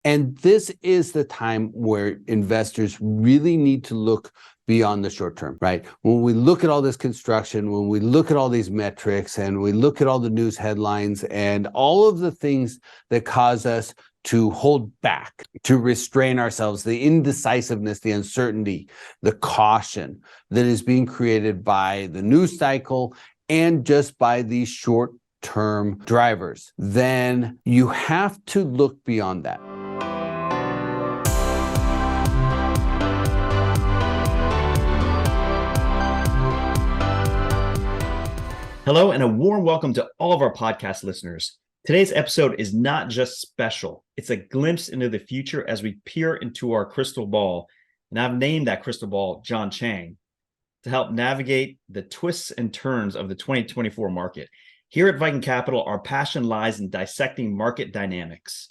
And this is the time where investors really need to look beyond the short term, right? When we look at all this construction, when we look at all these metrics, and we look at all the news headlines and all of the things that cause us to hold back, to restrain ourselves, the indecisiveness, the uncertainty, the caution that is being created by the news cycle and just by these short-term drivers, then you have to look beyond that. Hello, and a warm welcome to all of our podcast listeners. Today's episode is not just special, it's a glimpse into the future as we peer into our crystal ball. And I've named that crystal ball John Chang to help navigate the twists and turns of the 2024 market. Here at Viking Capital, our passion lies in dissecting market dynamics,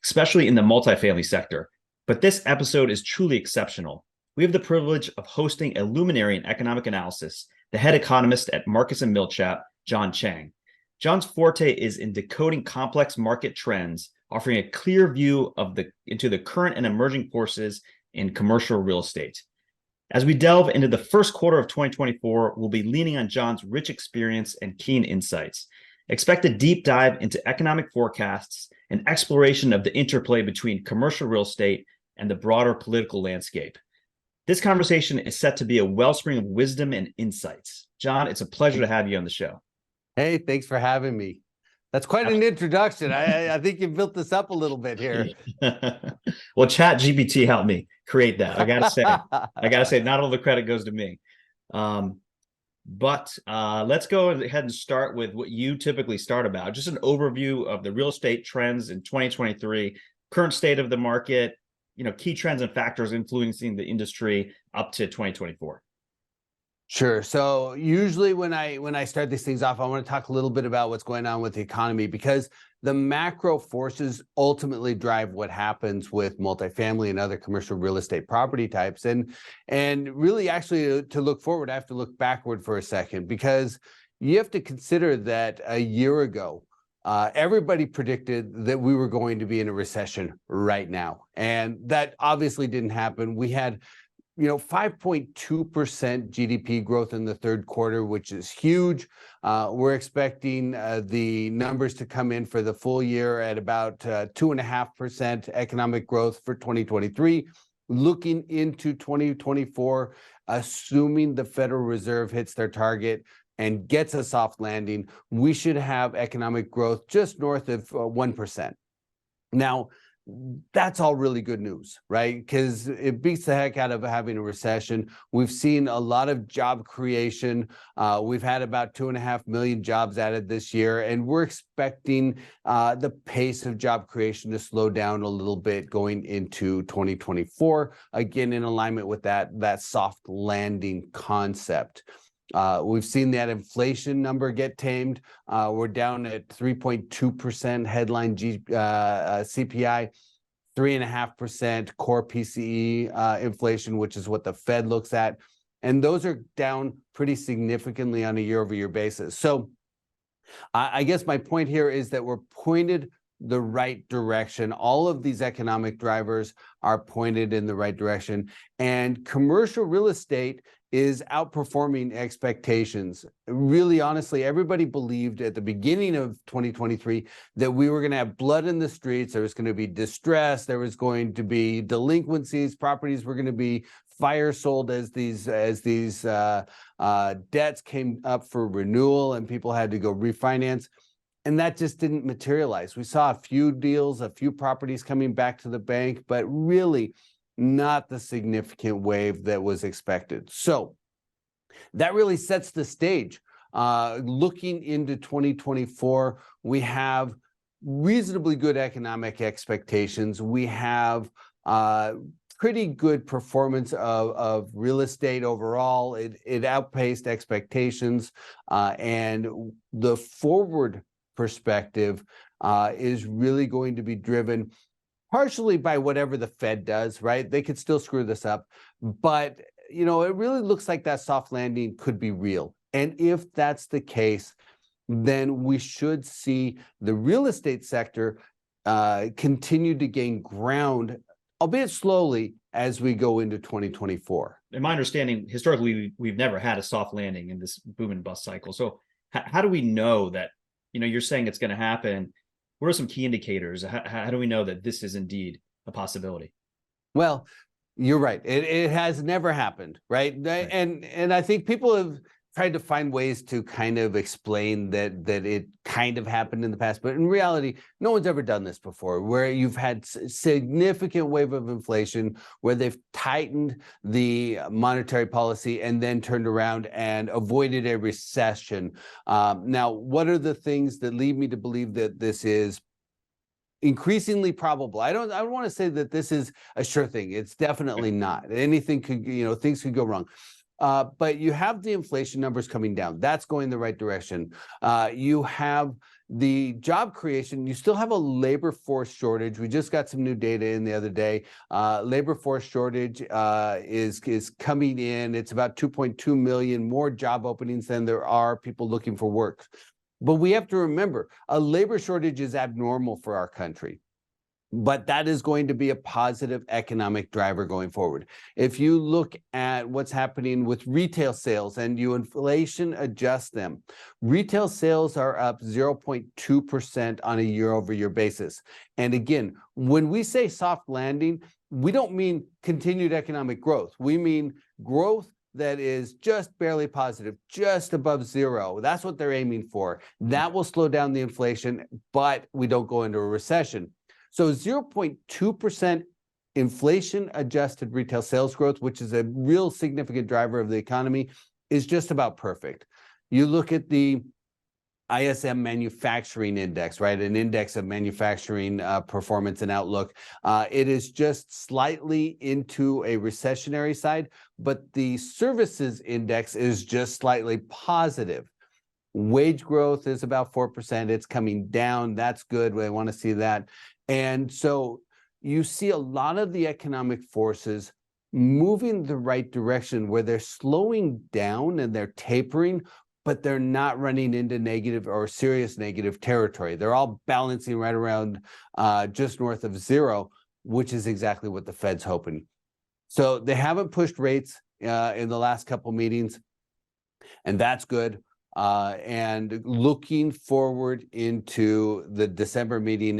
especially in the multifamily sector. But this episode is truly exceptional. We have the privilege of hosting a luminary in economic analysis, the head economist at Marcus Millichap, John Chang. John's forte is in decoding complex market trends, offering a clear view into the current and emerging forces in commercial real estate. As we delve into the first quarter of 2024, we'll be leaning on John's rich experience and keen insights. Expect a deep dive into economic forecasts and exploration of the interplay between commercial real estate and the broader political landscape. This conversation is set to be a wellspring of wisdom and insights. John, it's a pleasure to have you on the show. Hey, thanks for having me. That's quite an introduction. I think you built this up a little bit here. Well, ChatGPT helped me create that. I gotta say, not all the credit goes to me. But let's go ahead and start with what you typically start about. Just an overview of the real estate trends in 2023, current state of the market, key trends and factors influencing the industry up to 2024. Sure. So usually when I start these things off, I want to talk a little bit about what's going on with the economy, because the macro forces ultimately drive what happens with multifamily and other commercial real estate property types. And really, actually, to look forward, I have to look backward for a second, because you have to consider that a year ago, everybody predicted that we were going to be in a recession right now. And that obviously didn't happen. We had 5.2% GDP growth in the third quarter, which is huge. We're expecting the numbers to come in for the full year at about 2.5% economic growth for 2023. Looking into 2024, assuming the Federal Reserve hits their target and gets a soft landing, we should have economic growth just north of 1%. Now, that's all really good news, right? Because it beats the heck out of having a recession. We've seen a lot of job creation. We've had about 2.5 million jobs added this year, and we're expecting the pace of job creation to slow down a little bit going into 2024, again, in alignment with that soft landing concept. We've seen that inflation number get tamed. We're down at 3.2% headline CPI, 3.5% core PCE inflation, which is what the Fed looks at. And those are down pretty significantly on a year-over-year basis. So I guess my point here is that we're pointed the right direction. All of these economic drivers are pointed in the right direction. And commercial real estate is outperforming expectations. Really, honestly, everybody believed at the beginning of 2023 that we were going to have blood in the streets. There was going to be distress. There was going to be delinquencies. Properties were going to be fire sold as these debts came up for renewal and people had to go refinance. And that just didn't materialize. We saw a few deals, a few properties coming back to the bank, but really not the significant wave that was expected. So that really sets the stage. Looking into 2024, we have reasonably good economic expectations. We have pretty good performance of real estate overall. It outpaced expectations, and the forward perspective is really going to be driven partially by whatever the Fed does, right? They could still screw this up, but it really looks like that soft landing could be real. And if that's the case, then we should see the real estate sector continue to gain ground, albeit slowly, as we go into 2024. In my understanding, historically, we've never had a soft landing in this boom and bust cycle. So how do we know that, you're saying it's going to happen? What are some key indicators? How do we know that this is indeed a possibility? Well, you're right. It has never happened, right? And I think people have tried to find ways to kind of explain that it kind of happened in the past, but in reality, no one's ever done this before, where you've had significant wave of inflation, where they've tightened the monetary policy and then turned around and avoided a recession. Now, what are the things that lead me to believe that this is increasingly probable? I don't want to say that this is a sure thing. It's definitely not. Anything could, things could go wrong. But you have the inflation numbers coming down. That's going the right direction. You have the job creation. You still have a labor force shortage. We just got some new data in the other day. Labor force shortage is coming in. It's about 2.2 million more job openings than there are people looking for work. But we have to remember, a labor shortage is abnormal for our country. But that is going to be a positive economic driver going forward. If you look at what's happening with retail sales and you inflation adjust them, retail sales are up 0.2% on a year-over-year basis. And again, when we say soft landing, we don't mean continued economic growth. We mean growth that is just barely positive, just above zero. That's what they're aiming for. That will slow down the inflation, but we don't go into a recession. So 0.2% inflation-adjusted retail sales growth, which is a real significant driver of the economy, is just about perfect. You look at the ISM manufacturing index, right? An index of manufacturing performance and outlook. It is just slightly into a recessionary side, but the services index is just slightly positive. Wage growth is about 4%. It's coming down. That's good. We want to see that. And so you see a lot of the economic forces moving the right direction, where they're slowing down and they're tapering, but they're not running into negative or serious negative territory. They're all balancing right around just north of zero, which is exactly what the Fed's hoping. So they haven't pushed rates in the last couple meetings, and that's good. And looking forward into the December meeting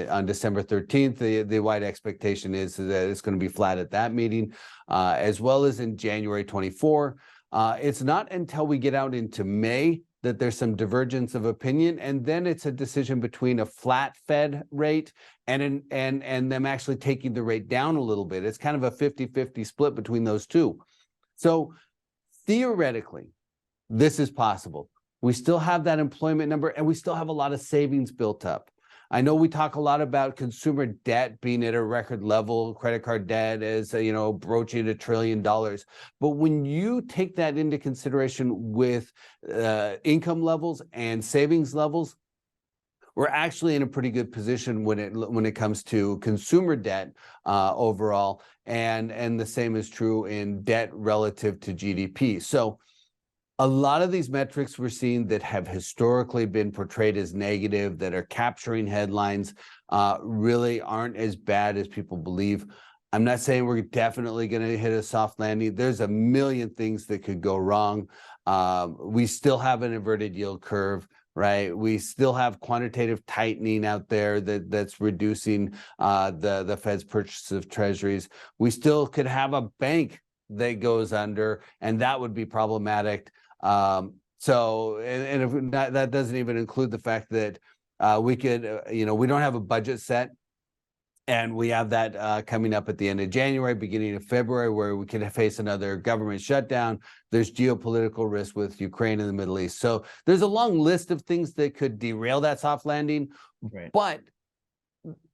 on December 13th, the wide expectation is that it's going to be flat at that meeting, as well as in January 24. It's not until we get out into May that there's some divergence of opinion, and then it's a decision between a flat Fed rate and them actually taking the rate down a little bit. It's kind of a 50-50 split between those two. So theoretically, this is possible. We still have that employment number, and we still have a lot of savings built up. I know we talk a lot about consumer debt being at a record level. Credit card debt is, broaching $1 trillion. But when you take that into consideration with income levels and savings levels, we're actually in a pretty good position when it comes to consumer debt overall, and the same is true in debt relative to GDP. So a lot of these metrics we're seeing that have historically been portrayed as negative, that are capturing headlines, really aren't as bad as people believe. I'm not saying we're definitely going to hit a soft landing. There's a million things that could go wrong. We still have an inverted yield curve, right? We still have quantitative tightening out there that's reducing the Fed's purchase of treasuries. We still could have a bank that goes under, and that would be problematic. So if that doesn't even include the fact that we could, we don't have a budget set, and we have that coming up at the end of January, beginning of February, where we could face another government shutdown. There's geopolitical risk with Ukraine and the Middle East. So there's a long list of things that could derail that soft landing, right. But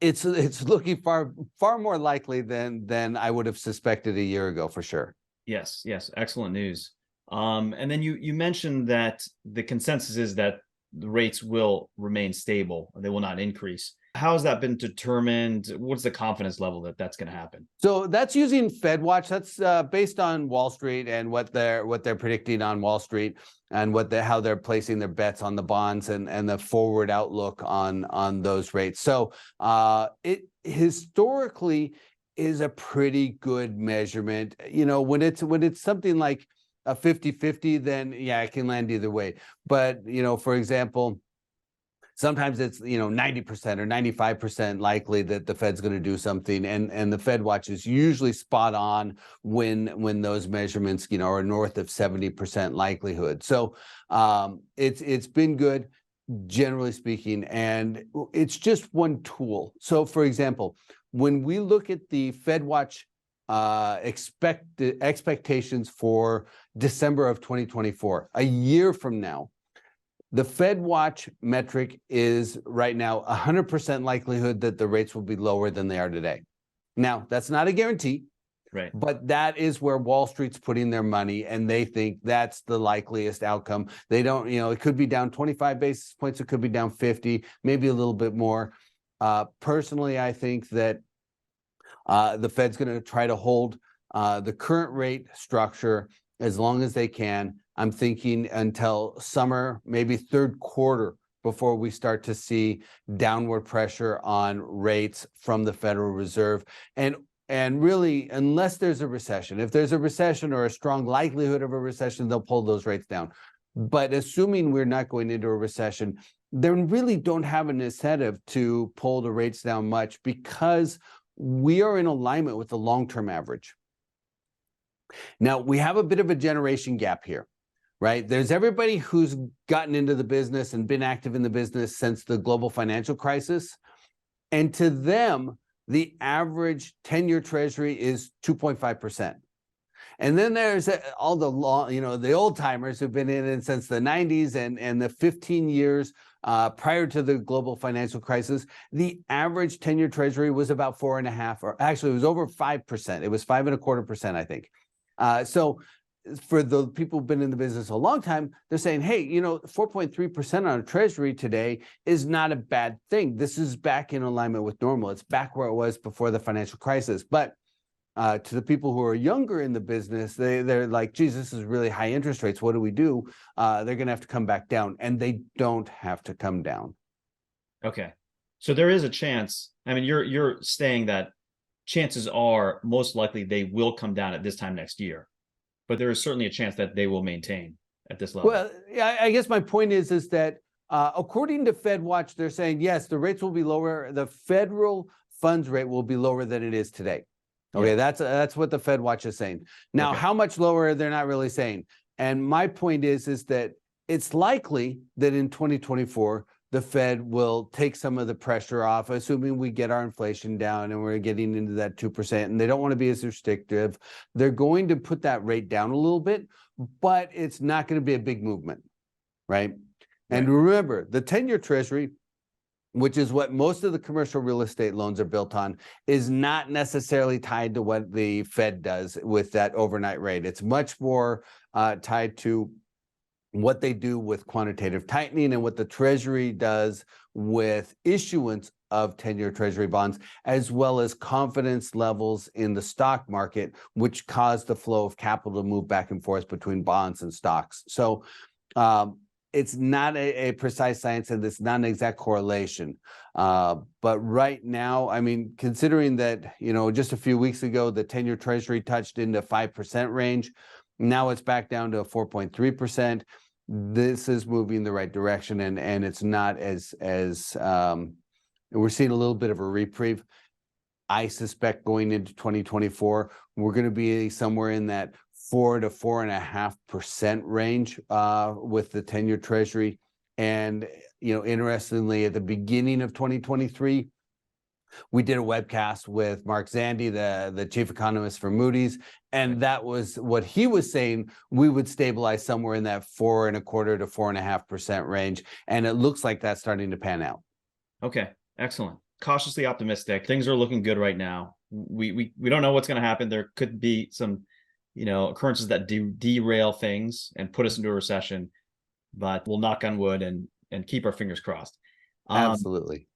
it's looking far more likely than I would have suspected a year ago, for sure. Yes, excellent news. And then you mentioned that the consensus is that the rates will remain stable; they will not increase. how has that been determined? What's the confidence level that that's going to happen? So that's using FedWatch. That's based on Wall Street and what they're predicting on Wall Street, and how they're placing their bets on the bonds and the forward outlook on those rates. So it historically is a pretty good measurement. When it's something like a 50-50, then yeah, it can land either way. But for example, sometimes it's 90% or 95% likely that the Fed's going to do something, and the Fed watch is usually spot on when those measurements are north of 70% likelihood. So it's been good, generally speaking, and it's just one tool. So for example, when we look at the Fed watch expectations for December of 2024, a year from now, the Fed watch metric is right now 100% likelihood that the rates will be lower than they are today. Now, that's not a guarantee, right? But that is where Wall Street's putting their money, and they think that's the likeliest outcome. They don't, it could be down 25 basis points, it could be down 50, maybe a little bit more. Personally, I think that the Fed's going to try to hold the current rate structure as long as they can. I'm thinking until summer, maybe third quarter, before we start to see downward pressure on rates from the Federal Reserve. And really, unless there's a recession, if there's a recession or a strong likelihood of a recession, they'll pull those rates down. But assuming we're not going into a recession, they really don't have an incentive to pull the rates down much, because we are in alignment with the long-term average. Now, we have a bit of a generation gap here, right? There's everybody who's gotten into the business and been active in the business since the global financial crisis. And to them, the average 10-year treasury is 2.5%. And then there's all the the old timers who've been in it since the 90s and the 15 years prior to the global financial crisis. The average 10-year treasury was about 4.5%, or actually it was over 5%. It was 5.25%, I think. So for the people who've been in the business a long time, they're saying, hey, 4.3% on a treasury today is not a bad thing. This is back in alignment with normal. It's back where it was before the financial crisis. But to the people who are younger in the business, they're like, geez, this is really high interest rates. What do we do? They're going to have to come back down, and they don't have to come down. Okay. So there is a chance. I mean, you're saying that chances are most likely they will come down at this time next year, but there is certainly a chance that they will maintain at this level. Well, I guess my point is that according to Fed Watch, they're saying, yes, the rates will be lower. The federal funds rate will be lower than it is today. Okay, yeah. That's what the Fed Watch is saying. Now, okay, how much lower, they're not really saying. And my point is that it's likely that in 2024, the Fed will take some of the pressure off, assuming we get our inflation down and we're getting into that 2%, and they don't want to be as restrictive. They're going to put that rate down a little bit, but it's not going to be a big movement, right? And remember, the 10-year treasury, which is what most of the commercial real estate loans are built on, is not necessarily tied to what the Fed does with that overnight rate. It's much more tied to what they do with quantitative tightening and what the Treasury does with issuance of 10-year Treasury bonds, as well as confidence levels in the stock market, which cause the flow of capital to move back and forth between bonds and stocks. So it's not a precise science, and it's not an exact correlation. But right now, I mean, considering that, just a few weeks ago, the 10-year Treasury touched into 5% range, now it's back down to 4.3%. This is moving the right direction, and it's not as we're seeing a little bit of a reprieve. I suspect going into 2024, we're going to be somewhere in that 4 to 4.5% range with the 10-year Treasury. And interestingly, at the beginning of 2023, we did a webcast with Mark Zandi, the chief economist for Moody's, and that was what he was saying. We would stabilize somewhere in that 4.25% to 4.5% range, and it looks like that's starting to pan out. Okay, excellent. Cautiously optimistic. Things are looking good right now. We don't know what's going to happen. There could be some, occurrences that derail things and put us into a recession, but we'll knock on wood and keep our fingers crossed. Absolutely.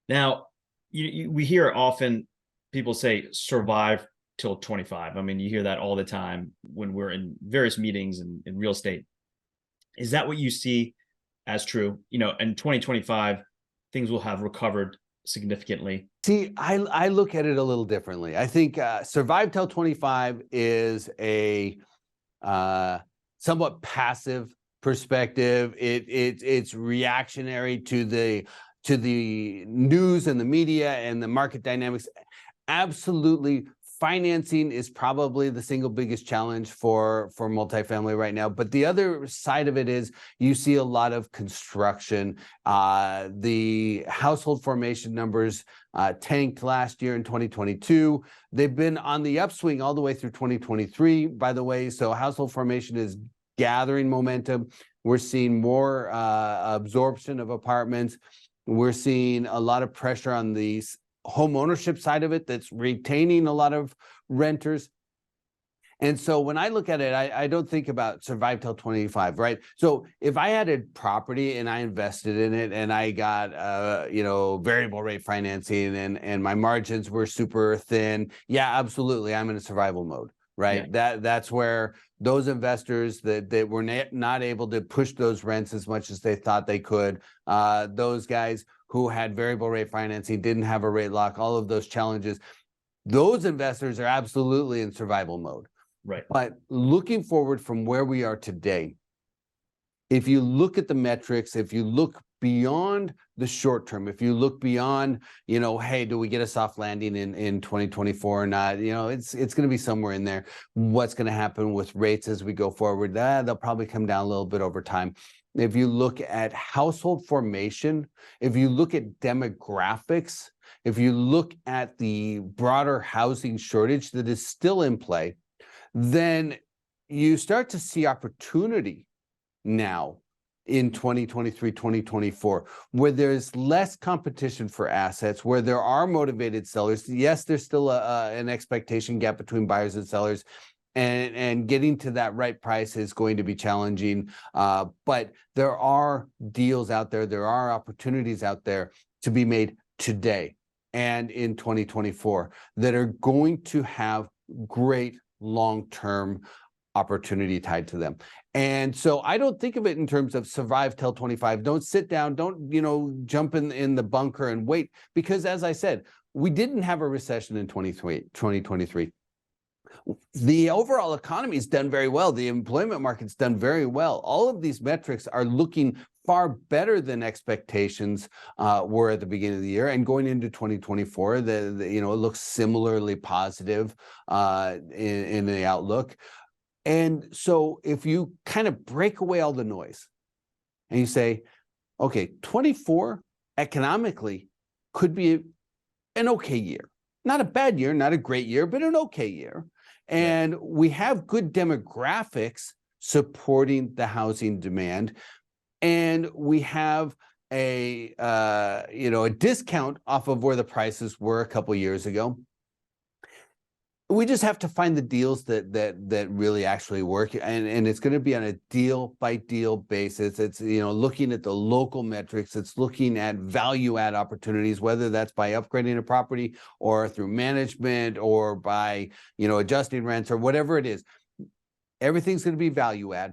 Now, we hear often people say survive till 25. I mean, you hear that all the time when we're in various meetings in real estate. Is that what you see as true? In 2025, things will have recovered significantly. See, I look at it a little differently. I think Survive Till 25 is a somewhat passive perspective. It's reactionary to the news and the media and the market dynamics. Absolutely. Financing is probably the single biggest challenge for multifamily right now. But the other side of it is you see a lot of construction. The household formation numbers tanked last year in 2022. They've been on the upswing all the way through 2023, by the way. So household formation is gathering momentum. We're seeing more absorption of apartments. We're seeing a lot of pressure on these home ownership side of it that's retaining a lot of renters. And so when I look at it, I don't think about survive till 25, right? So if I had a property and I invested in it and I got variable rate financing and my margins were super thin, yeah, absolutely, I'm in a survival mode, right? Yeah. That's where those investors that were not able to push those rents as much as they thought they could, those guys who had variable rate financing, didn't have a rate lock, all of those challenges, those investors are absolutely in survival mode. Right. But looking forward from where we are today, if you look at the metrics, if you look beyond the short term, if you look beyond, hey, do we get a soft landing in 2024 or not? It's going to be somewhere in there. What's going to happen with rates as we go forward? They'll probably come down a little bit over time. If you look at household formation, if you look at demographics, if you look at the broader housing shortage that is still in play, then you start to see opportunity now in 2023, 2024, where there's less competition for assets, where there are motivated sellers. Yes, there's still an expectation gap between buyers and sellers, and getting to that right price is going to be challenging. But there are deals out there, there are opportunities out there to be made today and in 2024 that are going to have great long-term opportunity tied to them. And so I don't think of it in terms of survive till 25. Don't sit down, don't jump in the bunker and wait, because as I said, we didn't have a recession in 2023. The overall economy has done very well. The employment market's done very well. All of these metrics are looking far better than expectations were at the beginning of the year, and going into 2024, it looks similarly positive in the outlook. And so if you kind of break away all the noise and you say, okay, 24 economically could be an okay year, not a bad year, not a great year, but an okay year. And we have good demographics supporting the housing demand. And we have a discount off of where the prices were a couple of years ago. We just have to find the deals that really actually work, and it's going to be on a deal by deal basis. It's looking at the local metrics. It's looking at value add opportunities, whether that's by upgrading a property or through management or by adjusting rents or whatever it is. Everything's going to be value add,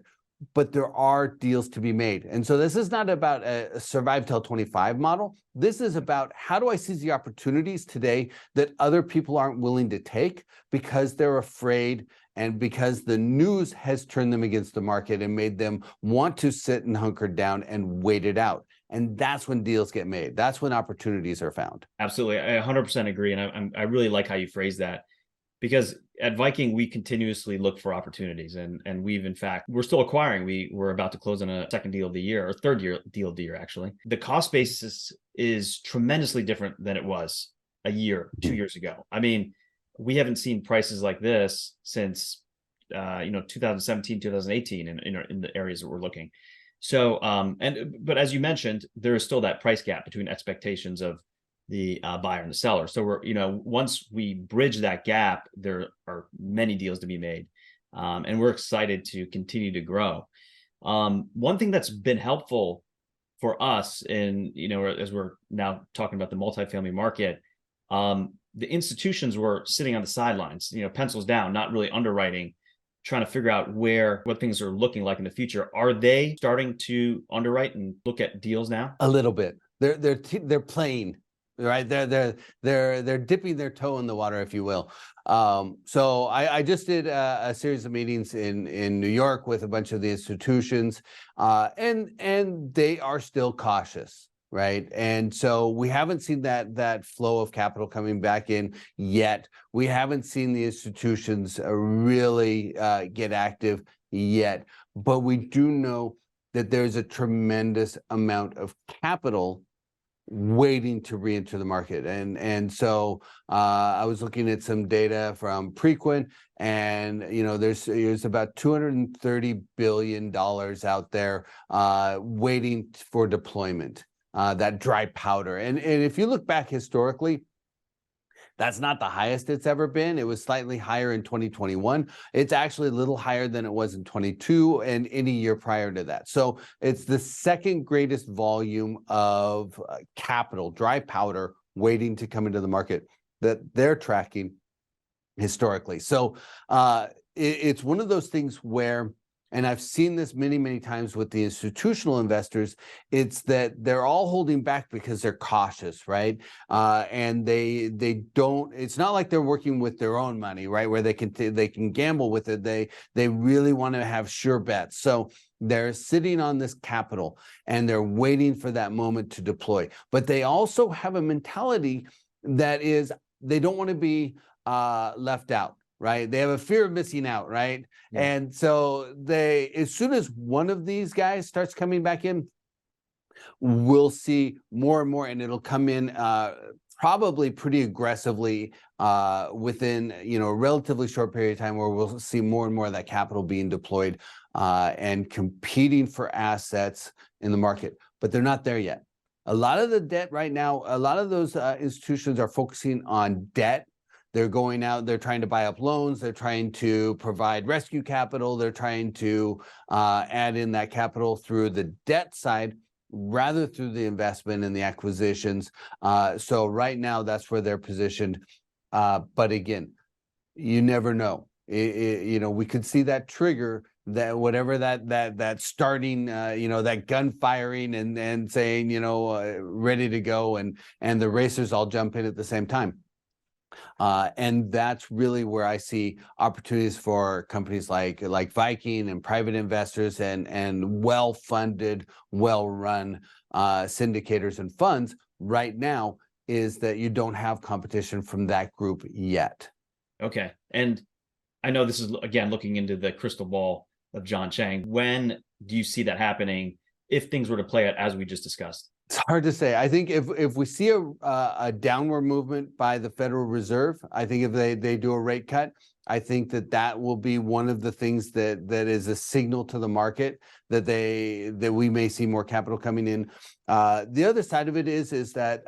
but there are deals to be made. And so this is not about a survive till 25 model. This is about how do I seize the opportunities today that other people aren't willing to take because they're afraid and because the news has turned them against the market and made them want to sit and hunker down and wait it out. And that's when deals get made. That's when opportunities are found. Absolutely. I 100% agree. And I really like how you phrase that, because at Viking, we continuously look for opportunities, and we're still acquiring. We're about to close on a second deal of the year, or third deal of the year, actually. The cost basis is tremendously different than it was a year, 2 years ago. I mean, we haven't seen prices like this since 2017, 2018 in the areas that we're looking. So, but as you mentioned, there is still that price gap between expectations of the buyer and the seller. So we're, once we bridge that gap, there are many deals to be made. And we're excited to continue to grow. One thing that's been helpful for us, and as we're now talking about the multifamily market, the institutions were sitting on the sidelines, pencils down, not really underwriting, trying to figure out what things are looking like in the future. Are they starting to underwrite and look at deals now? A little bit. They're playing, right? They're dipping their toe in the water, if you will. So I just did a series of meetings in New York with a bunch of the institutions, and they are still cautious, right? And so we haven't seen that flow of capital coming back in yet. We haven't seen the institutions really get active yet, but we do know that there's a tremendous amount of capital waiting to re-enter the market. And so I was looking at some data from Preqin, and there's about $230 billion out there waiting for deployment, that dry powder. And if you look back historically, that's not the highest it's ever been. It was slightly higher in 2021. It's actually a little higher than it was in 22 and any year prior to that. So it's the second greatest volume of capital, dry powder, waiting to come into the market that they're tracking historically. So it's one of those things where, and I've seen this many, many times with the institutional investors, it's that they're all holding back because they're cautious, right? And they don't, it's not like they're working with their own money, right? Where they can gamble with it. They really want to have sure bets. So they're sitting on this capital and they're waiting for that moment to deploy. But they also have a mentality that is, they don't want to be left out. Right? They have a fear of missing out, right? Yeah. And so as soon as one of these guys starts coming back in, we'll see more and more, and it'll come in probably pretty aggressively within a relatively short period of time, where we'll see more and more of that capital being deployed and competing for assets in the market. But they're not there yet. A lot of the debt right now, a lot of those institutions are focusing on debt. They're going out, they're trying to buy up loans, they're trying to provide rescue capital, they're trying to add in that capital through the debt side rather through the investment and the acquisitions. So right now, that's where they're positioned. But again, you never know. We could see that trigger, that whatever that starting, that gun firing and saying, ready to go, and the racers all jump in at the same time. And that's really where I see opportunities for companies like Viking and private investors and well-funded, well-run syndicators and funds right now, is that you don't have competition from that group yet. Okay. And I know this is, again, looking into the crystal ball of John Chang. When do you see that happening if things were to play out as we just discussed? It's hard to say. I think if we see a downward movement by the Federal Reserve, I think if they do a rate cut, I think that will be one of the things that is a signal to the market that we may see more capital coming in. The other side of it is that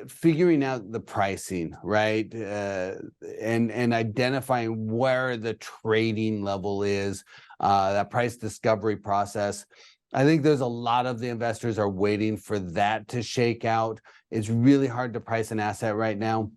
figuring out the pricing, right, and identifying where the trading level is, that price discovery process. I think there's a lot of the investors are waiting for that to shake out. It's really hard to price an asset right now.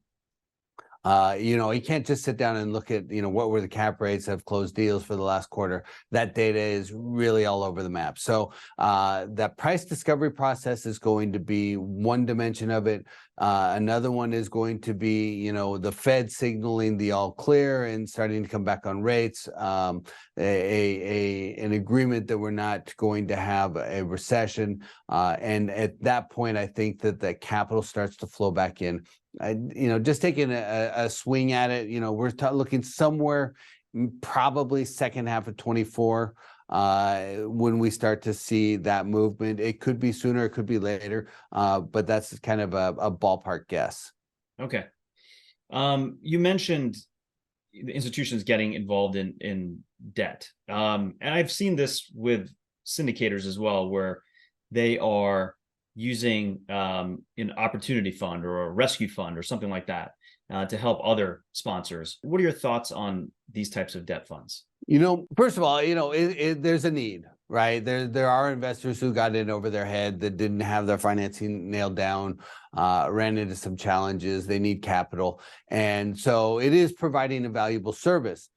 You can't just sit down and look at, what were the cap rates of closed deals for the last quarter. That data is really all over the map. So that price discovery process is going to be one dimension of it. Another one is going to be, the Fed signaling the all clear and starting to come back on rates, an agreement that we're not going to have a recession. And at that point, I think that the capital starts to flow back in. Just taking a swing at it, we're looking somewhere probably second half of 24 when we start to see that movement. It could be sooner, it could be later, but that's kind of a ballpark guess. Okay. You mentioned the institutions getting involved in debt. And I've seen this with syndicators as well, where they are using an opportunity fund or a rescue fund or something like that to help other sponsors. What are your thoughts on these types of debt funds? First of all, there's a need, right? There are investors who got in over their head that didn't have their financing nailed down, ran into some challenges. They need capital, and so it is providing a valuable service.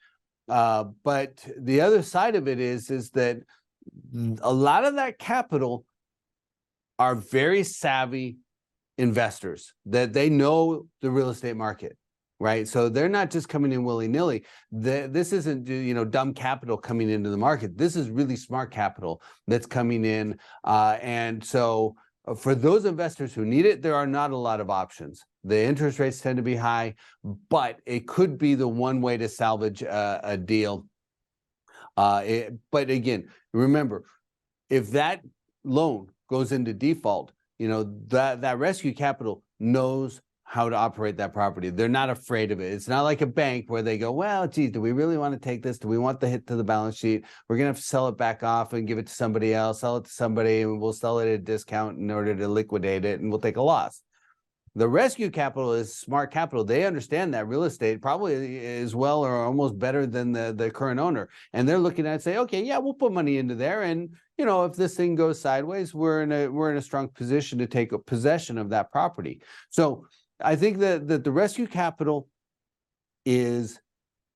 But the other side of it is that a lot of that capital are very savvy investors, that they know the real estate market, right? So they're not just coming in willy-nilly. This isn't, dumb capital coming into the market. This is really smart capital that's coming in. And so for those investors who need it, there are not a lot of options. The interest rates tend to be high, but it could be the one way to salvage a deal. But again, remember, if that loan goes into default, that rescue capital knows how to operate that property. They're not afraid of it. It's not like a bank where they go, well, geez, do we really want to take this? Do we want the hit to the balance sheet? We're going to have to sell it back off and give it to somebody else, sell it to somebody, and we'll sell it at a discount in order to liquidate it, and we'll take a loss. The rescue capital is smart capital. They understand that real estate probably as well or almost better than the current owner. And they're looking at it and say, okay, yeah, we'll put money into there. And, if this thing goes sideways, we're in a strong position to take possession of that property. So I think that the rescue capital is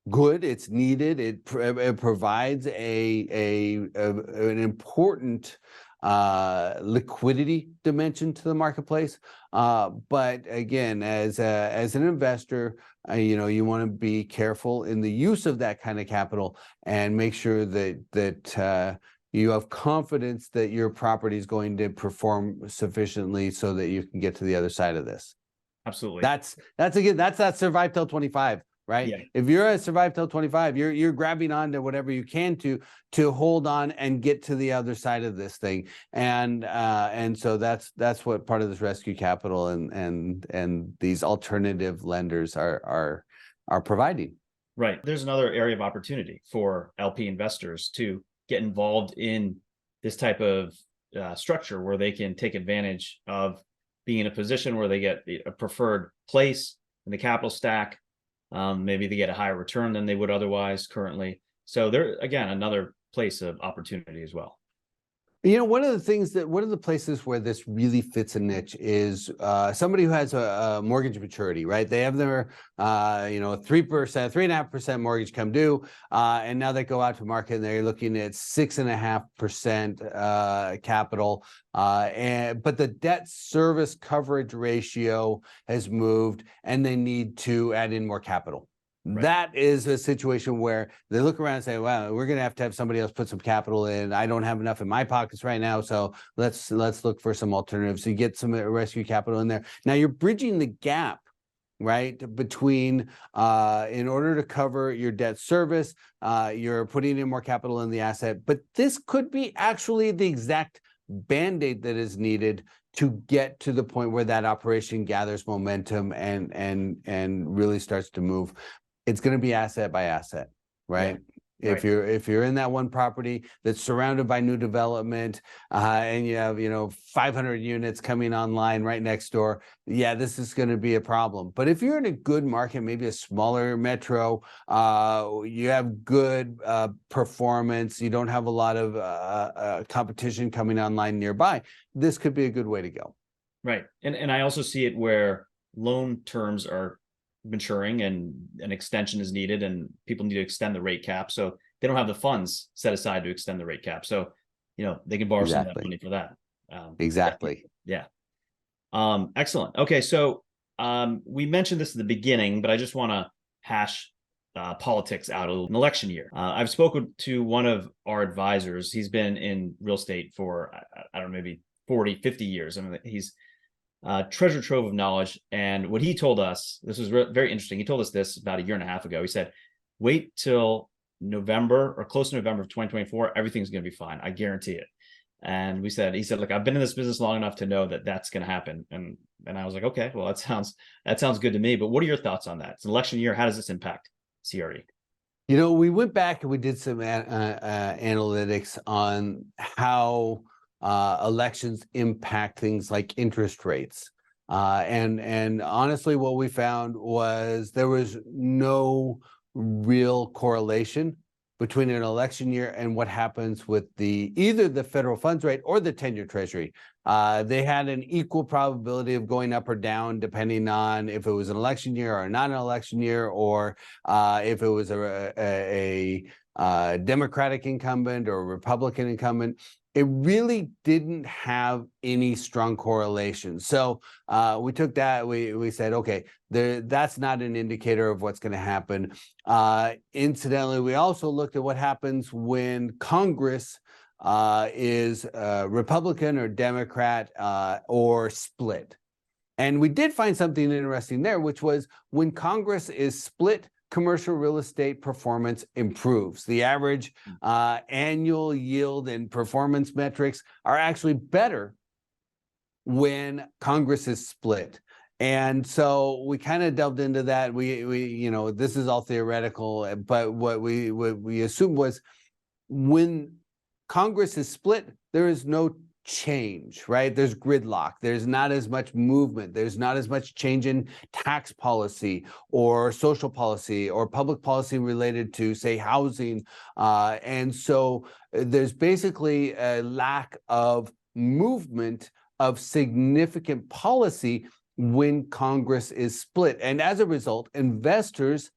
good. It's needed. It provides an important liquidity dimension to the marketplace. But again, as an investor, you want to be careful in the use of that kind of capital and make sure that you have confidence that your property is going to perform sufficiently so that you can get to the other side of this. Absolutely. That's that survive till 25. Right. Yeah. If you're at survive till 25, you're grabbing onto whatever you can to hold on and get to the other side of this thing. And so that's what part of this rescue capital and these alternative lenders are providing. Right. There's another area of opportunity for LP investors to get involved in this type of structure where they can take advantage of being in a position where they get a preferred place in the capital stack. Maybe they get a higher return than they would otherwise currently. So there, again, another place of opportunity as well. One of the places where this really fits a niche is somebody who has a mortgage maturity, right? They have their, 3.5% mortgage come due, and now they go out to market and they're looking at 6.5% capital, but the debt service coverage ratio has moved, and they need to add in more capital. Right. That is a situation where they look around and say, well, we're going to have somebody else put some capital in. I don't have enough in my pockets right now, so let's look for some alternatives. So you get some rescue capital in there. Now you're bridging the gap, right, between in order to cover your debt service, you're putting in more capital in the asset. But this could be actually the exact Band-Aid that is needed to get to the point where that operation gathers momentum and really starts to move. It's going to be asset by asset, right? Yeah. If you're in that one property that's surrounded by new development, and you have 500 units coming online right next door, yeah, this is going to be a problem. But if you're in a good market, maybe a smaller metro, you have good performance, you don't have a lot of competition coming online nearby, this could be a good way to go. Right, and I also see it where loan terms are maturing and an extension is needed and people need to extend the rate cap, so they don't have the funds set aside to extend the rate cap, so they can borrow some of that money for that. Exactly. Yeah. Excellent. Okay, so we mentioned this at the beginning, but I just want to hash politics out an election year. I've spoken to one of our advisors. He's been in real estate for I don't know, maybe 40 50 years. I mean, he's treasure trove of knowledge. And what he told us, this was very interesting. He told us this about a year and a half ago. He said, wait till November or close to November of 2024, everything's going to be fine. I guarantee it. And he said, look, I've been in this business long enough to know that that's going to happen. And I was like, okay, well, that sounds good to me. But what are your thoughts on that? It's an election year. How does this impact CRE? We went back and we did some analytics on how elections impact things like interest rates. And honestly, what we found was there was no real correlation between an election year and what happens with either the federal funds rate or the 10-year treasury. They had an equal probability of going up or down depending on if it was an election year or not an election year, or if it was a Democratic incumbent or a Republican incumbent. It really didn't have any strong correlation. So we took that, we said, okay, that's not an indicator of what's going to happen. Incidentally, we also looked at what happens when Congress is Republican or Democrat or split. And we did find something interesting there, which was when Congress is split, commercial real estate performance improves. The average annual yield and performance metrics are actually better when Congress is split. And so we kind of delved into that. We this is all theoretical, but what we assumed was when Congress is split, there is no change, right? There's gridlock. There's not as much movement. There's not as much change in tax policy or social policy or public policy related to, say, housing. And so there's basically a lack of movement of significant policy when Congress is split. And as a result, investors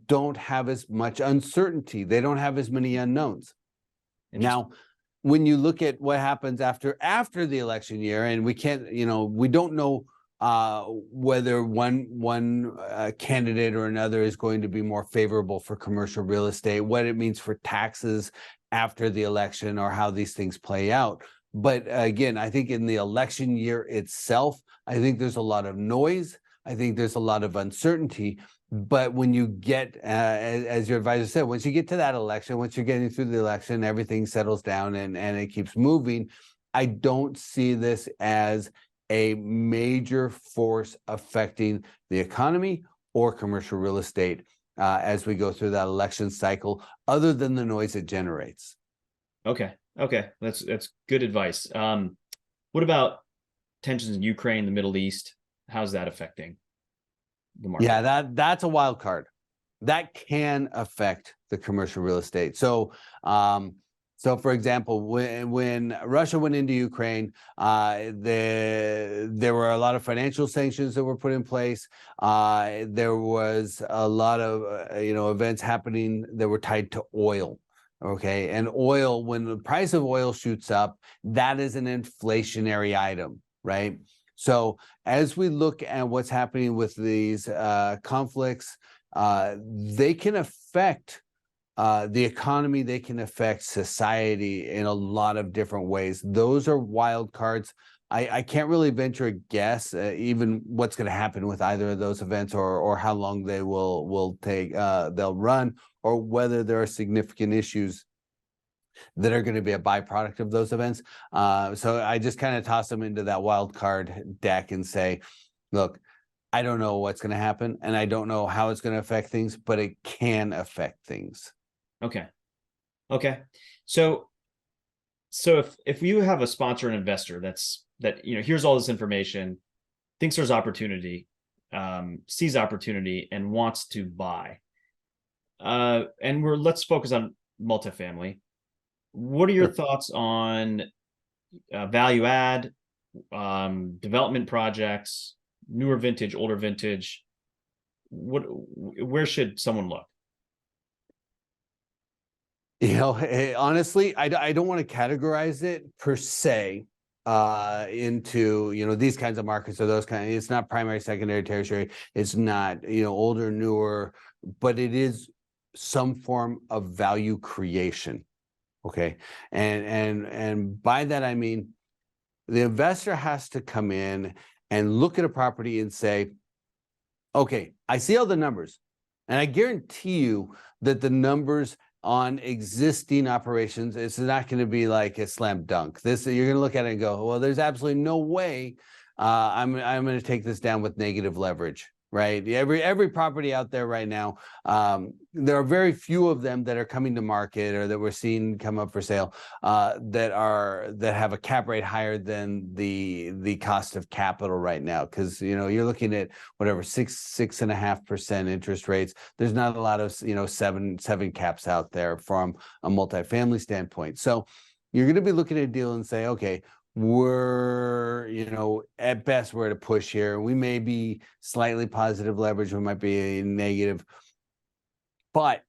don't have as much uncertainty. They don't have as many unknowns. Now, when you look at what happens after the election year, and we can't, we don't know whether one candidate or another is going to be more favorable for commercial real estate, what it means for taxes after the election, or how these things play out. But again, I think in the election year itself, I think there's a lot of noise. I think there's a lot of uncertainty. But when you get, as your advisor said, once you get to that election, once you're getting through the election, everything settles down and it keeps moving. I don't see this as a major force affecting the economy or commercial real estate as we go through that election cycle, other than the noise it generates. Okay, that's good advice. What about tensions in Ukraine, the Middle East? How's that affecting the market? Yeah, that's a wild card. That can affect the commercial real estate. So, for example, when Russia went into Ukraine, there were a lot of financial sanctions that were put in place. There was a lot of events happening that were tied to oil. Okay, and oil, when the price of oil shoots up, that is an inflationary item, right? So as we look at what's happening with these conflicts, they can affect the economy, they can affect society in a lot of different ways. Those are wild cards. I can't really venture a guess, even what's going to happen with either of those events, or how long they will take, they'll run, or whether there are significant issues that are going to be a byproduct of those events. So I just kind of toss them into that wild card deck and say, look, I don't know what's going to happen, and I don't know how it's going to affect things, but it can affect things. Okay. So if you have a sponsor and investor that here's all this information, thinks there's opportunity, sees opportunity, and wants to buy, and let's focus on multifamily. What are your thoughts on value add, development projects, newer vintage, older vintage? Where should someone look? Honestly, I don't want to categorize it per se into these kinds of markets or those kind. It's not primary, secondary, tertiary. It's not older, newer, but it is some form of value creation. Okay, and by that I mean the investor has to come in and look at a property and say, okay, I see all the numbers, and I guarantee you that the numbers on existing operations, it's not going to be like a slam dunk. You're going to look at it and go, well, there's absolutely no way I'm going to take this down with negative leverage. right? Every property out there right now, there are very few of them that are coming to market or that we're seeing come up for sale that have a cap rate higher than the cost of capital right now. Because you're looking at whatever 6.5% interest rates. There's not a lot of seven caps out there from a multifamily standpoint. So you're going to be looking at a deal and say, okay, we're, at best, we're at a push here. We may be slightly positive leverage. We might be negative. But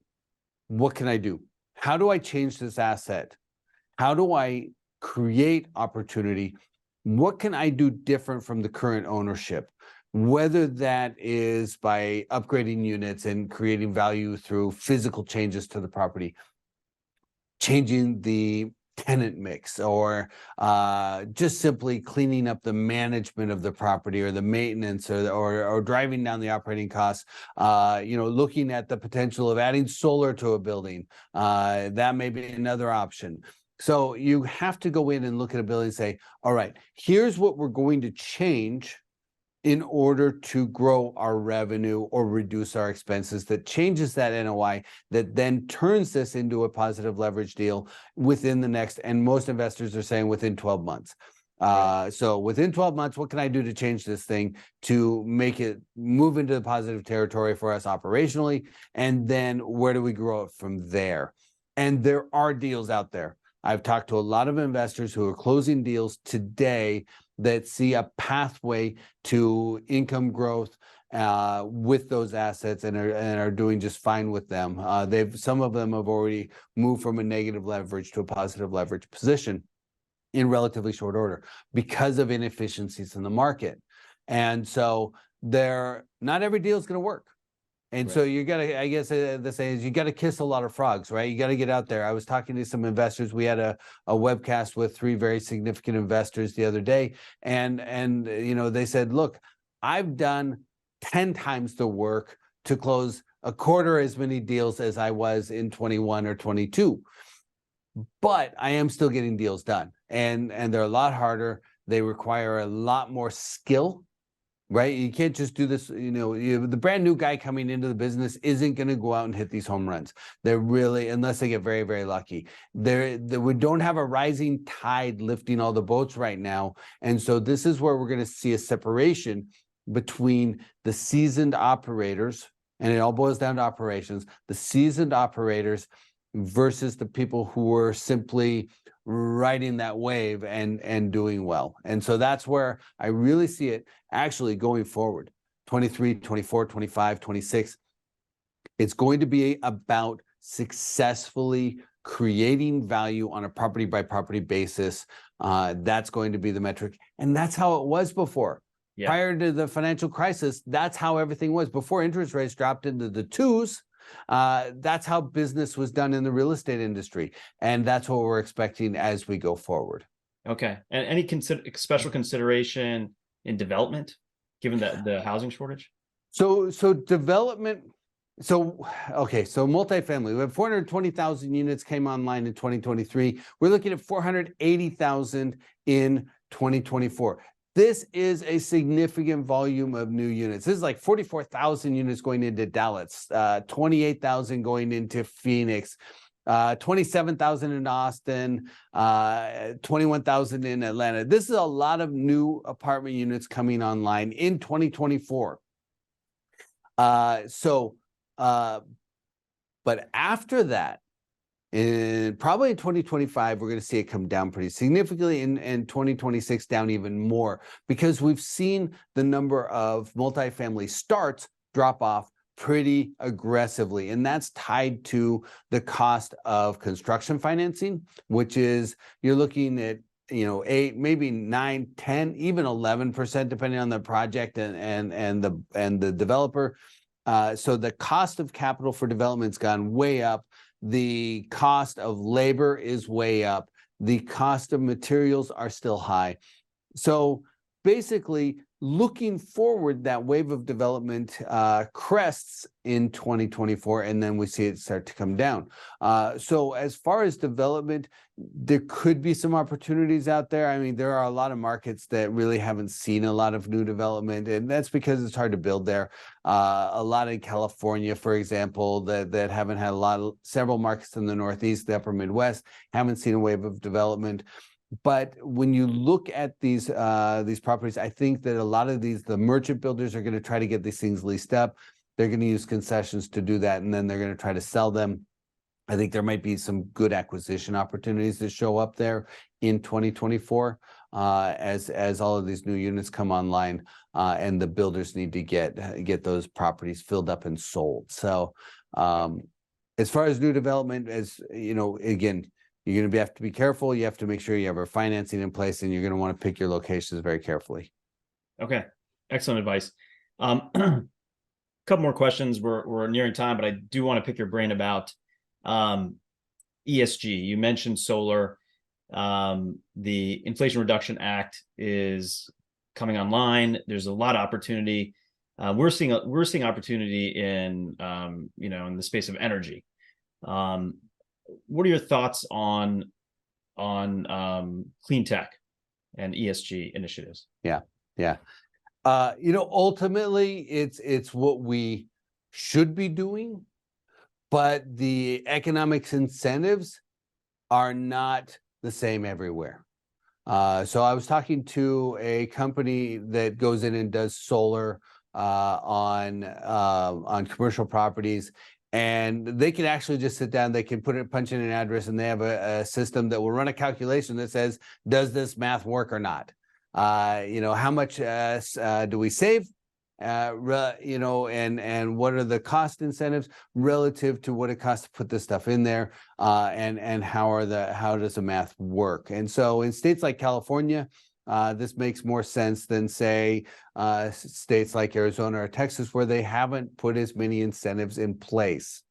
what can I do? How do I change this asset? How do I create opportunity? What can I do different from the current ownership? Whether that is by upgrading units and creating value through physical changes to the property, changing the tenant mix, or just simply cleaning up the management of the property or the maintenance, or driving down the operating costs, looking at the potential of adding solar to a building. That may be another option. So you have to go in and look at a building and say, all right, here's what we're going to change in order to grow our revenue or reduce our expenses, that changes that NOI, that then turns this into a positive leverage deal within the next, and most investors are saying within 12 months. So within 12 months, what can I do to change this thing to make it move into the positive territory for us operationally? And then where do we grow it from there? And there are deals out there. I've talked to a lot of investors who are closing deals today that see a pathway to income growth with those assets and are doing just fine with them. Some of them have already moved from a negative leverage to a positive leverage position in relatively short order because of inefficiencies in the market. And so not every deal is going to work. And so you got to, I guess the saying is, you got to kiss a lot of frogs, right? You got to get out there. I was talking to some investors. We had a webcast with 3 very significant investors the other day. And they said, look, I've done 10 times the work to close a quarter as many deals as I was in 21 or 22. But I am still getting deals done. And they're a lot harder. They require a lot more skill. Right? You can't just do this, the brand new guy coming into the business isn't going to go out and hit these home runs. They're really, unless they get very, very lucky. We don't have a rising tide lifting all the boats right now. And so this is where we're going to see a separation between the seasoned operators, and it all boils down to operations, the seasoned operators versus the people who are simply riding that wave and doing well. And so that's where I really see it actually going forward. 23, 24, 25, 26. It's going to be about successfully creating value on a property by property basis. That's going to be the metric. And that's how it was before. Yeah. Prior to the financial crisis, that's how everything was. Before interest rates dropped into the 2s, that's how business was done in the real estate industry. And that's what we're expecting as we go forward. Okay. And any special consideration in development, given the housing shortage? So development. So multifamily, we have 420,000 units came online in 2023. We're looking at 480,000 in 2024. This is a significant volume of new units. This is like 44,000 units going into Dallas, 28,000 going into Phoenix, 27,000 in Austin, 21,000 in Atlanta. This is a lot of new apartment units coming online in 2024. But after that, probably in 2025, we're going to see it come down pretty significantly, and 2026 down even more, because we've seen the number of multifamily starts drop off pretty aggressively. And that's tied to the cost of construction financing, which is, you're looking at 8, maybe 9, 10, even 11%, depending on the project and the developer. So the cost of capital for development's gone way up. The cost of labor is way up. The cost of materials are still high. So basically, looking forward, that wave of development crests in 2024, and then we see it start to come down. So as far as development, there could be some opportunities out there. I mean, there are a lot of markets that really haven't seen a lot of new development, and that's because it's hard to build there. A lot in California, for example, that haven't had several markets in the Northeast, the Upper Midwest, haven't seen a wave of development. But when you look at these properties, I think that a lot of the merchant builders are going to try to get these things leased up. They're going to use concessions to do that, and then they're going to try to sell them. I think there might be some good acquisition opportunities that show up there in 2024 as all of these new units come online, and the builders need to get those properties filled up and sold. So as far as new development, as you know, again, you're going to have to be careful. You have to make sure you have a financing in place, and you're going to want to pick your locations very carefully. Okay, excellent advice. A couple more questions. We're nearing time, but I do want to pick your brain about ESG. You mentioned solar. The Inflation Reduction Act is coming online. There's a lot of opportunity. We're seeing opportunity in in the space of energy. What are your thoughts on clean tech and ESG initiatives? Yeah. Ultimately, it's what we should be doing, but the economics incentives are not the same everywhere. So I was talking to a company that goes in and does solar on commercial properties. And they can actually just sit down, they can punch in an address, and they have a system that will run a calculation that says, does this math work or not? How much do we save? And what are the cost incentives relative to what it costs to put this stuff in there? And how does the math work? And so in states like California, this makes more sense than, say, states like Arizona or Texas, where they haven't put as many incentives in place.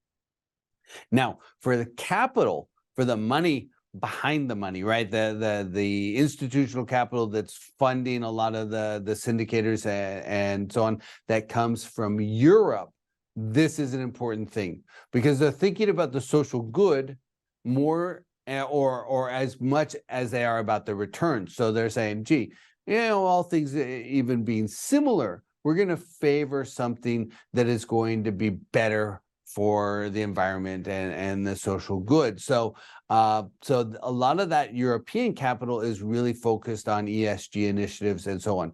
Now, for the capital, for the money behind the money, right? The institutional capital that's funding a lot of the syndicators and so on, that comes from Europe. This is an important thing because they're thinking about the social good more or as much as they are about the return. So they're saying, gee, all things even being similar, we're going to favor something that is going to be better for the environment and the social good. So so a lot of that European capital is really focused on ESG initiatives and so on.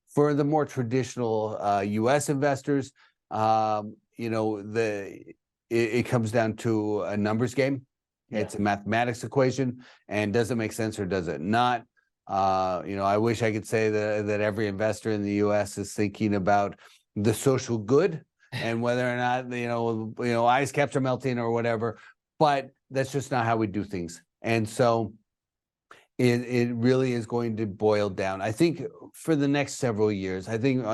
For the more traditional US investors, it comes down to a numbers game. Yeah. It's a mathematics equation, and does it make sense or does it not? I wish I could say that every investor in the US is thinking about the social good and whether or not ice caps are melting or whatever, but that's just not how we do things. And so it really is going to boil down, I think, for the next several years. I think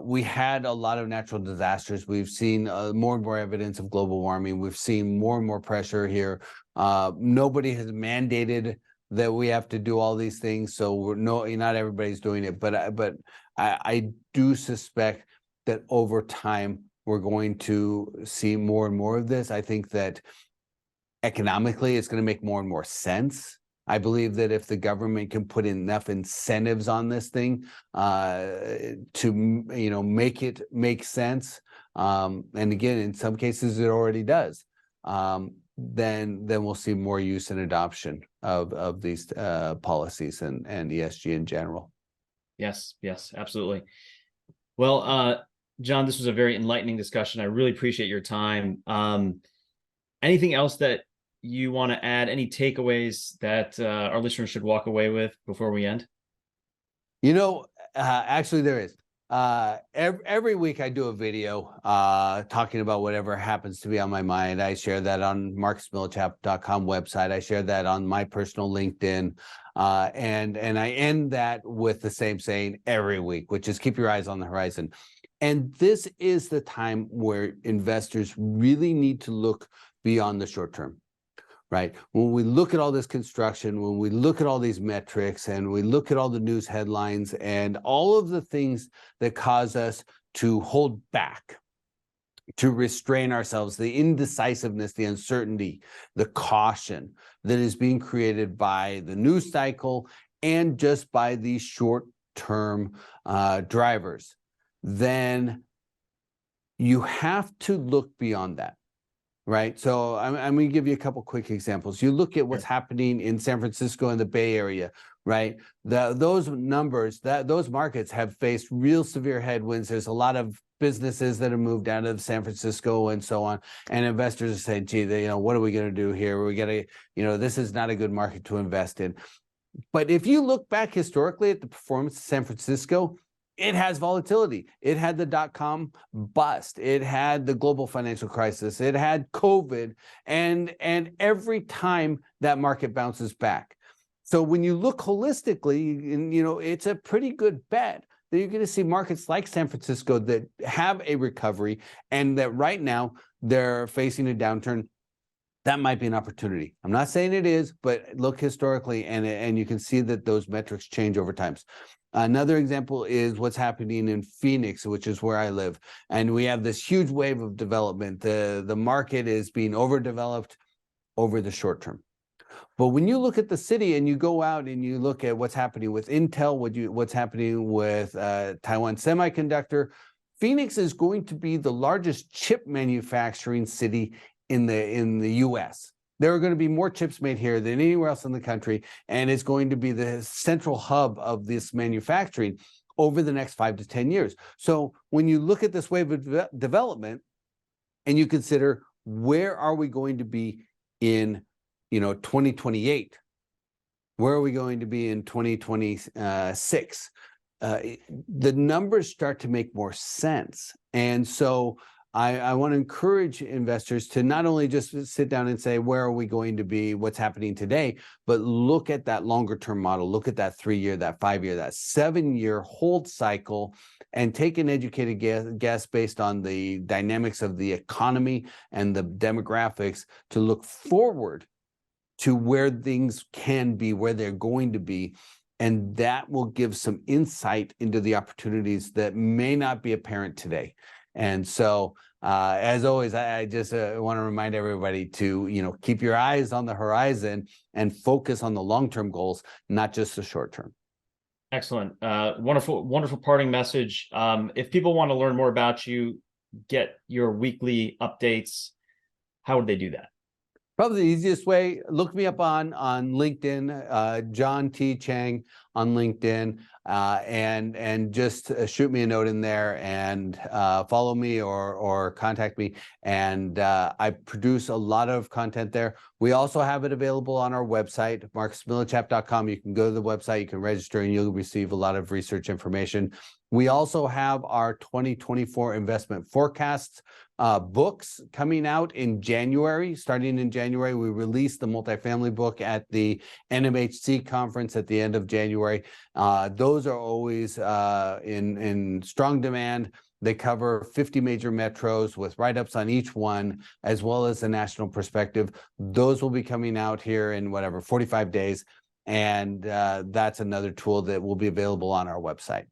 we had a lot of natural disasters. We've seen more and more evidence of global warming. We've seen more and more pressure here. Nobody has mandated that we have to do all these things, so not everybody's doing it. But I do suspect that over time we're going to see more and more of this. I think that economically it's going to make more and more sense. I believe that if the government can put enough incentives on this thing to make it make sense, and again, in some cases it already does, then we'll see more use and adoption of these policies and ESG in general. Yes, absolutely. Well, John, this was a very enlightening discussion. I really appreciate your time. Anything else that you want to add? Any takeaways that our listeners should walk away with before we end? Actually, there is. Every week I do a video talking about whatever happens to be on my mind. I share that on marcusmillichap.com website. I share that on my personal LinkedIn. And I end that with the same saying every week, which is keep your eyes on the horizon. And this is the time where investors really need to look beyond the short term. right? When we look at all this construction, when we look at all these metrics, and we look at all the news headlines and all of the things that cause us to hold back, to restrain ourselves, the indecisiveness, the uncertainty, the caution that is being created by the news cycle and just by these short-term drivers, then you have to look beyond that, right? So I'm going to give you a couple quick examples. You look at what's happening in San Francisco and the Bay Area, right? Those numbers, those markets have faced real severe headwinds. There's a lot of businesses that have moved out of San Francisco and so on. And investors are saying, gee, what are we going to do here? We got to, this is not a good market to invest in. But if you look back historically at the performance of San Francisco, it has volatility. It had the dot-com bust. It had the global financial crisis. It had COVID. And every time that market bounces back. So when you look holistically, and it's a pretty good bet that you're going to see markets like San Francisco that have a recovery, and that right now they're facing a downturn. That might be an opportunity. I'm not saying it is, but look historically, and you can see that those metrics change over time. Another example is what's happening in Phoenix, which is where I live. And we have this huge wave of development. The market is being overdeveloped over the short term. But when you look at the city and you go out and you look at what's happening with Intel, what's happening with Taiwan Semiconductor, Phoenix is going to be the largest chip manufacturing city in the US. There are going to be more chips made here than anywhere else in the country, and it's going to be the central hub of this manufacturing over the next 5 to 10 years. So when you look at this wave of development and you consider where are we going to be in 2028, where are we going to be in 2026, the numbers start to make more sense. And so I want to encourage investors to not only just sit down and say, where are we going to be, what's happening today, but look at that longer term model, look at that 3-year, that 5-year, that 7-year hold cycle, and take an educated guess based on the dynamics of the economy and the demographics to look forward to where things can be, where they're going to be. And that will give some insight into the opportunities that may not be apparent today. And so, as always, I just want to remind everybody to, keep your eyes on the horizon and focus on the long-term goals, not just the short-term. Excellent. Wonderful parting message. If people want to learn more about you, get your weekly updates, how would they do that? Probably the easiest way, look me up on LinkedIn, John T. Chang on LinkedIn, and just shoot me a note in there and follow me or contact me. And I produce a lot of content there. We also have it available on our website, marcusmillichap.com. You can go to the website, you can register, and you'll receive a lot of research information. We also have our 2024 investment forecasts books coming out in January. Starting in January, we released the multifamily book at the NMHC conference at the end of January. Those are always in strong demand. They cover 50 major metros with write-ups on each one, as well as a national perspective. Those will be coming out here in 45 days. And that's another tool that will be available on our website.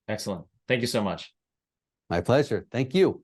Excellent. Thank you so much. My pleasure. Thank you.